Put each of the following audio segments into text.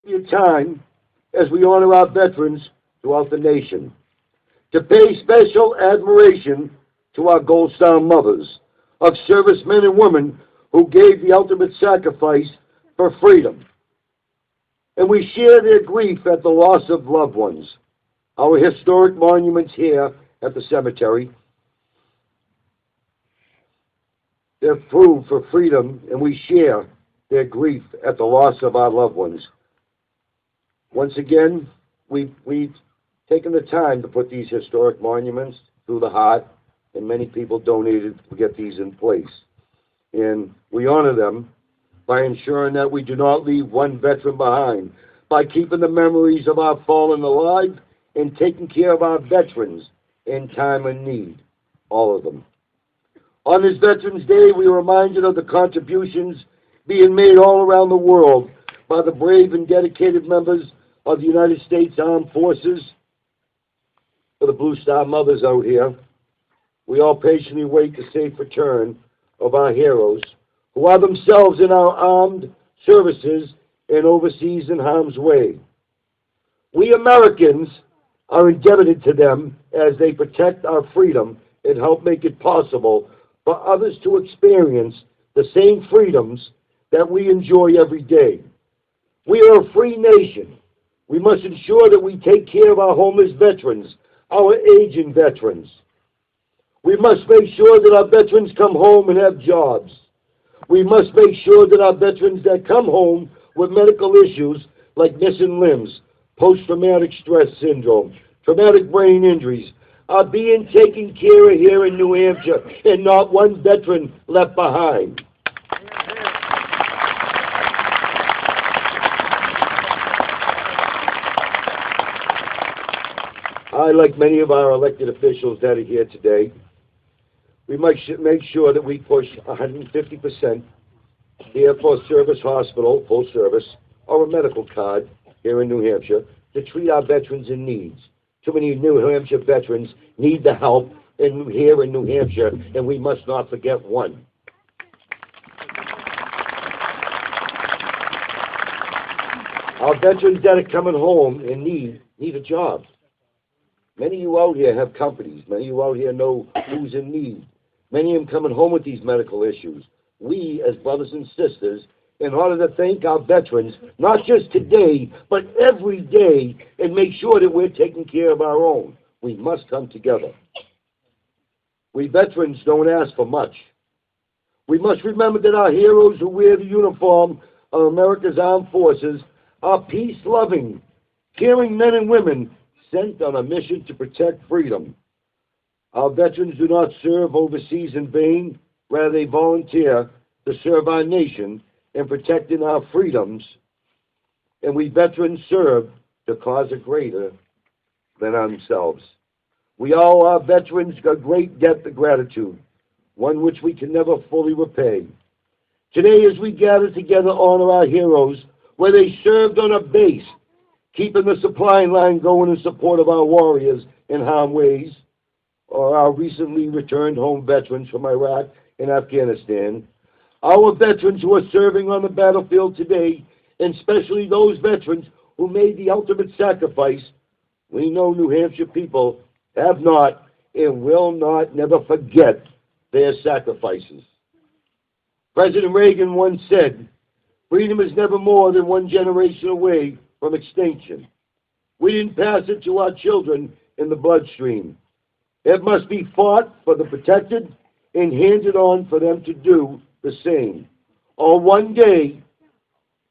Your time as we honor our veterans throughout the nation, to pay special admiration to our Gold Star mothers of servicemen and women who gave the ultimate sacrifice for freedom. And we share their grief at the loss of loved ones. Our historic monuments here at the cemetery, they're food for freedom, and we share their grief at the loss of our loved ones. Once again, we've taken the time to put these historic monuments through the heart, and many people donated to get these in place. And we honor them by ensuring that we do not leave one veteran behind, by keeping the memories of our fallen alive and taking care of our veterans in time of need, all of them. On this Veterans Day, we are reminded of the contributions being made all around the world by the brave and dedicated members of the United States Armed Forces. For the Blue Star mothers out here, we all patiently wait the safe return of our heroes, who are themselves in our armed services and overseas in harm's way. We Americans are indebted to them as they protect our freedom and help make it possible for others to experience the same freedoms that we enjoy every day. We are a free nation. We must ensure that we take care of our homeless veterans, our aging veterans. We must make sure that our veterans come home and have jobs. We must make sure that our veterans that come home with medical issues like missing limbs, post-traumatic stress syndrome, traumatic brain injuries, are being taken care of here in New Hampshire and not one veteran left behind. I, like many of our elected officials that are here today, we must make sure that we push 150% the Air Force Service Hospital, full service, or a medical card here in New Hampshire to treat our veterans in needs. Too many New Hampshire veterans need the help here in New Hampshire, and we must not forget one. Our veterans that are coming home and need a job. Many of you out here have companies. Many of you out here know who's in need. Many of them coming home with these medical issues. We, as brothers and sisters, in order to thank our veterans, not just today, but every day, and make sure that we're taking care of our own, we must come together. We veterans don't ask for much. We must remember that our heroes who wear the uniform of America's armed forces are peace-loving, caring men and women sent on a mission to protect freedom. Our veterans do not serve overseas in vain. Rather, they volunteer to serve our nation in protecting our freedoms. And we veterans serve to cause a greater than ourselves. We owe our veterans a great debt of gratitude, one which we can never fully repay. Today, as we gather together, honor our heroes where they served on a base, keeping the supply line going in support of our warriors in harm's ways, or our recently returned home veterans from Iraq and Afghanistan. Our veterans who are serving on the battlefield today, and especially those veterans who made the ultimate sacrifice, we know New Hampshire people have not and will not never forget their sacrifices. President Reagan once said, "Freedom is never more than one generation away from extinction." We didn't pass it to our children in the bloodstream. It must be fought for the protected and handed on for them to do the same. Or one day,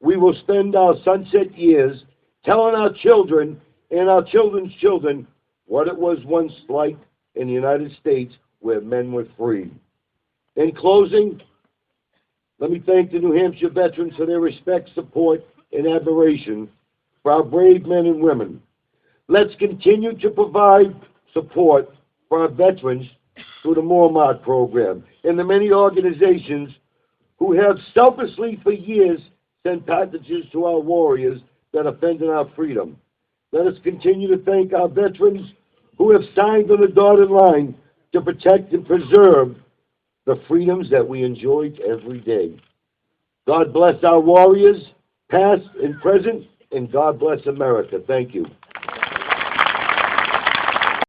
we will spend our sunset years telling our children and our children's children what it was once like in the United States where men were free. In closing, let me thank the New Hampshire veterans for their respect, support, and admiration for our brave men and women. Let's continue to provide support for our veterans through the Moormark program and the many organizations who have selflessly for years sent packages to our warriors that are defending our freedom. Let us continue to thank our veterans who have signed on the dotted line to protect and preserve the freedoms that we enjoy every day. God bless our warriors, past and present, and God bless America. Thank you.